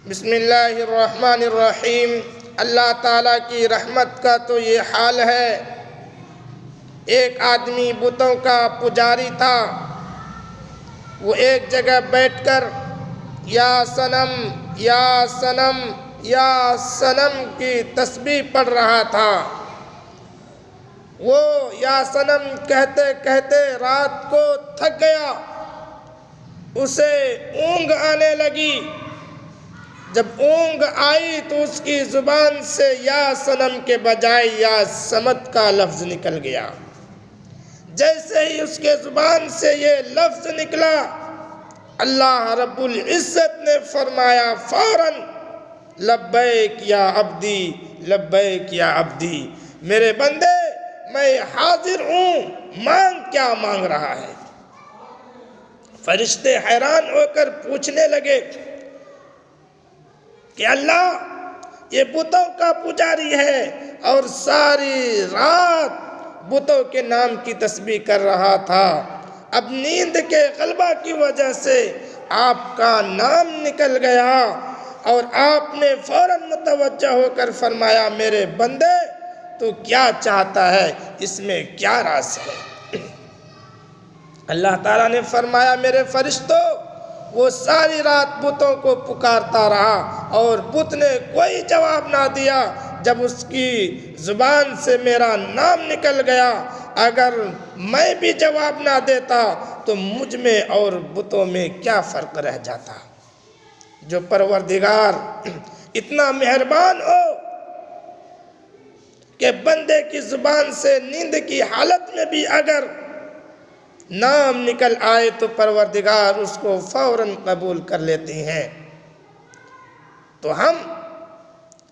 بسم اللہ الرحمن الرحیم۔ اللہ تعالیٰ کی رحمت کا تو یہ حال ہے، ایک آدمی بتوں کا پجاری تھا۔ وہ ایک جگہ بیٹھ کر یا صنم یا صنم یا صنم کی تسبیح پڑھ رہا تھا۔ وہ یا صنم کہتے کہتے رات کو تھک گیا، اسے اونگ آنے لگی۔ جب اونگ آئی تو اس کی زبان سے یا صنم کے بجائے یا صمد کا لفظ نکل گیا۔ جیسے ہی اس کے زبان سے یہ لفظ نکلا، اللہ رب العزت نے فرمایا فوراً لبیک یا عبدی لبیک یا عبدی، میرے بندے میں حاضر ہوں، مانگ کیا مانگ رہا ہے؟ فرشتے حیران ہو کر پوچھنے لگے کہ اللہ یہ بتوں کا پجاری ہے اور ساری رات بتوں کے نام کی تسبیح کر رہا تھا، اب نیند کے غلبہ کی وجہ سے آپ کا نام نکل گیا اور آپ نے فوراً متوجہ ہو کر فرمایا میرے بندے تو کیا چاہتا ہے، اس میں کیا راز ہے؟ اللہ تعالیٰ نے فرمایا میرے فرشتوں، وہ ساری رات بتوں کو پکارتا رہا اور بت نے کوئی جواب نہ دیا۔ جب اس کی زبان سے میرا نام نکل گیا، اگر میں بھی جواب نہ دیتا تو مجھ میں اور بتوں میں کیا فرق رہ جاتا؟ جو پروردگار اتنا مہربان ہو کہ بندے کی زبان سے نیند کی حالت میں بھی اگر نام نکل آئے تو پروردگار اس کو فوراً قبول کر لیتے ہیں، تو ہم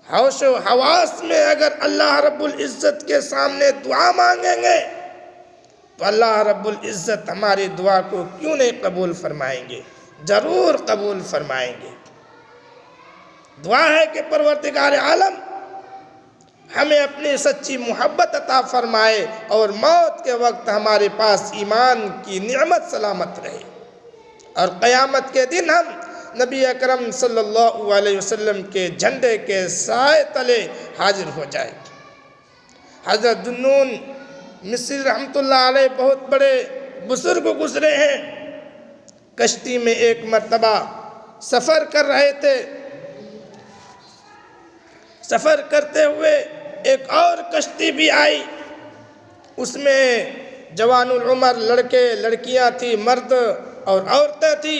ہوش و حواس میں اگر اللہ رب العزت کے سامنے دعا مانگیں گے تو اللہ رب العزت ہماری دعا کو کیوں نہیں قبول فرمائیں گے؟ ضرور قبول فرمائیں گے۔ دعا ہے کہ پروردگار عالم ہمیں اپنی سچی محبت عطا فرمائے اور موت کے وقت ہمارے پاس ایمان کی نعمت سلامت رہے، اور قیامت کے دن ہم نبی اکرم صلی اللہ علیہ وسلم کے جھنڈے کے سائے تلے حاضر ہو جائے۔ حضرت ذوالنون مصری رحمۃ اللہ علیہ بہت بڑے بزرگ گزرے ہیں۔ کشتی میں ایک مرتبہ سفر کر رہے تھے، سفر کرتے ہوئے ایک اور کشتی بھی آئی، اس میں جوان العمر لڑکے لڑکیاں تھی، مرد اور عورتیں تھی،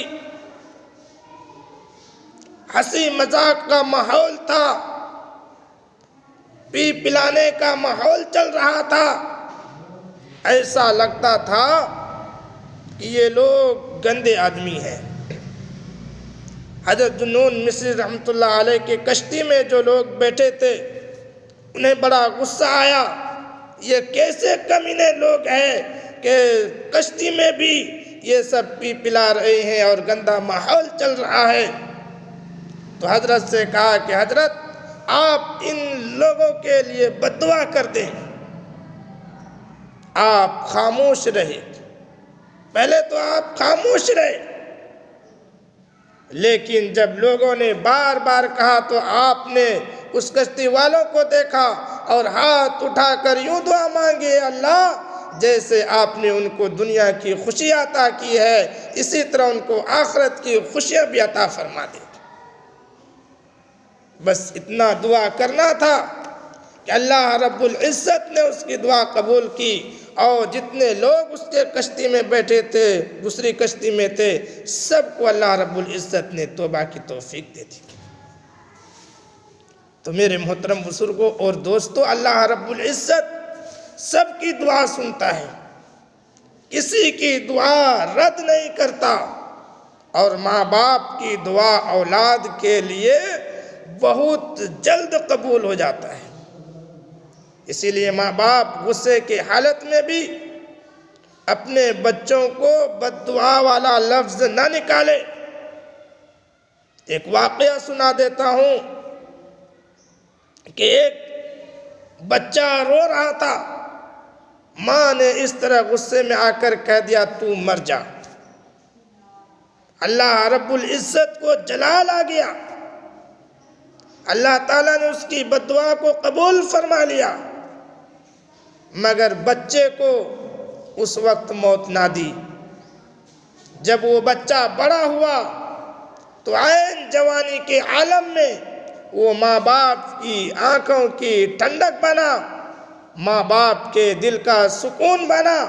ہنسی مذاق کا ماحول تھا، پی پلانے کا ماحول چل رہا تھا۔ ایسا لگتا تھا کہ یہ لوگ گندے آدمی ہیں۔ حضرت ذوالنون مصری رحمۃ اللہ علیہ کے کشتی میں جو لوگ بیٹھے تھے انہیں بڑا غصہ آیا، یہ کیسے کمینے لوگ ہیں کہ کشتی میں بھی یہ سب پی پلا رہے ہیں اور گندا ماحول چل رہا ہے۔ تو حضرت سے کہا کہ حضرت آپ ان لوگوں کے لیے بد دعا کر دیں، آپ خاموش رہے۔ پہلے تو آپ خاموش رہے، لیکن جب لوگوں نے بار بار کہا تو آپ نے اس کشتی والوں کو دیکھا اور ہاتھ اٹھا کر یوں دعا مانگی، اللہ جیسے آپ نے ان کو دنیا کی خوشی عطا کی ہے اسی طرح ان کو آخرت کی خوشیاں بھی عطا فرما دے۔ بس اتنا دعا کرنا تھا کہ اللہ رب العزت نے اس کی دعا قبول کی، اور جتنے لوگ اس کے کشتی میں بیٹھے تھے دوسری کشتی میں تھے سب کو اللہ رب العزت نے توبہ کی توفیق دے دی۔ تو میرے محترم بزرگوں اور دوستو، اللہ رب العزت سب کی دعا سنتا ہے، کسی کی دعا رد نہیں کرتا، اور ماں باپ کی دعا اولاد کے لیے بہت جلد قبول ہو جاتا ہے۔ اسی لیے ماں باپ غصے کی حالت میں بھی اپنے بچوں کو بد دعا والا لفظ نہ نکالے۔ ایک واقعہ سنا دیتا ہوں کہ ایک بچہ رو رہا تھا، ماں نے اس طرح غصے میں آ کر کہہ دیا تو مر جا۔ اللہ رب العزت کو جلال آ گیا، اللہ تعالیٰ نے اس کی بد دعا کو قبول فرما لیا، مگر بچے کو اس وقت موت نہ دی۔ جب وہ بچہ بڑا ہوا تو عین جوانی کے عالم میں وہ ماں باپ کی آنکھوں کی ٹھنڈک بنا، ماں باپ کے دل کا سکون بنا۔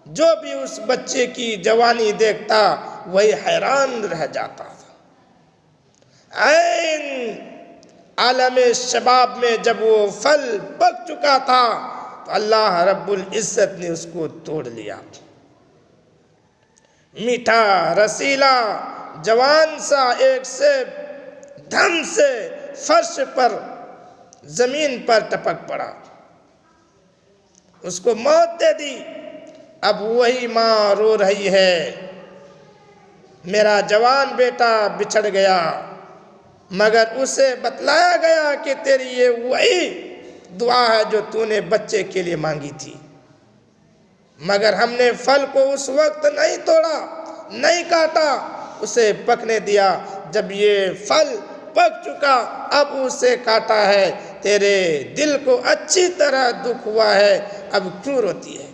جو بھی اس بچے کی جوانی دیکھتا وہی حیران رہ جاتا تھا۔ عین عالم شباب میں جب وہ پھل پک چکا تھا تو اللہ رب العزت نے اس کو توڑ لیا۔ میٹھا رسیلا جوان سا ایک سیب دھم سے فرش پر زمین پر ٹپک پڑا، اس کو موت دے دی۔ اب وہی ماں رو رہی ہے، میرا جوان بیٹا بچھڑ گیا، مگر اسے بتلایا گیا کہ تیری یہ وہی دعا ہے جو تو نے بچے کے لیے مانگی تھی، مگر ہم نے پھل کو اس وقت نہیں توڑا، نہیں کاٹا، اسے پکنے دیا۔ جب یہ پھل پک چکا اب اسے کاٹا ہے، تیرے دل کو اچھی طرح دکھ ہوا ہے، اب کیوں روتی ہے؟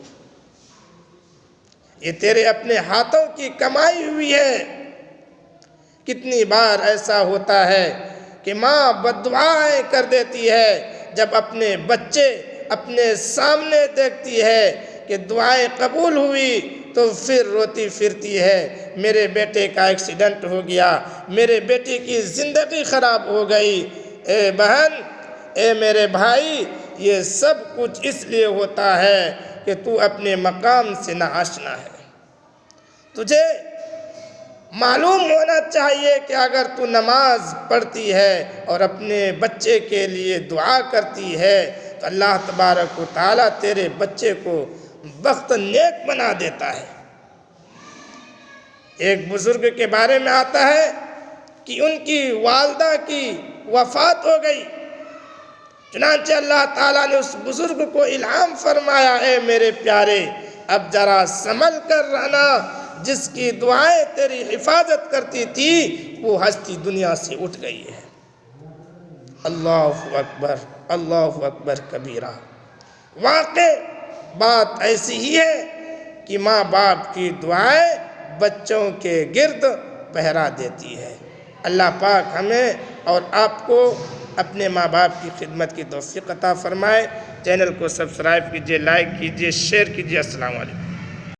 یہ تیرے اپنے ہاتھوں کی کمائی ہوئی ہے۔ کتنی بار ایسا ہوتا ہے کہ ماں بد دعائیں کر دیتی ہے، جب اپنے بچے اپنے سامنے دیکھتی ہے کہ دعائیں قبول ہوئی تو پھر روتی پھرتی ہے، میرے بیٹے کا ایکسیڈنٹ ہو گیا، میرے بیٹی کی زندگی خراب ہو گئی۔ اے بہن، اے میرے بھائی، یہ سب کچھ اس لیے ہوتا ہے کہ تو اپنے مقام سے ناآشنا ہے۔ تجھے معلوم ہونا چاہیے کہ اگر تو نماز پڑھتی ہے اور اپنے بچے کے لیے دعا کرتی ہے تو اللہ تبارک و تعالیٰ تیرے بچے کو بخت نیک بنا دیتا ہے۔ ایک بزرگ کے بارے میں آتا ہے کہ ان کی والدہ کی وفات ہو گئی، چنانچہ اللہ تعالیٰ نے اس بزرگ کو الہام فرمایا، اے میرے پیارے، اب ذرا سنبھل کر رہنا، جس کی دعائیں تیری حفاظت کرتی تھی وہ ہستی دنیا سے اٹھ گئی ہے۔ اللہ اکبر، اللہ اکبر کبیرہ۔ واقع بات ایسی ہی ہے کہ ماں باپ کی دعائیں بچوں کے گرد پہرا دیتی ہے۔ اللہ پاک ہمیں اور آپ کو اپنے ماں باپ کی خدمت کی توفیق عطا فرمائے۔ چینل کو سبسکرائب کیجئے، لائک کیجئے، شیئر کیجئے۔ السلام علیکم۔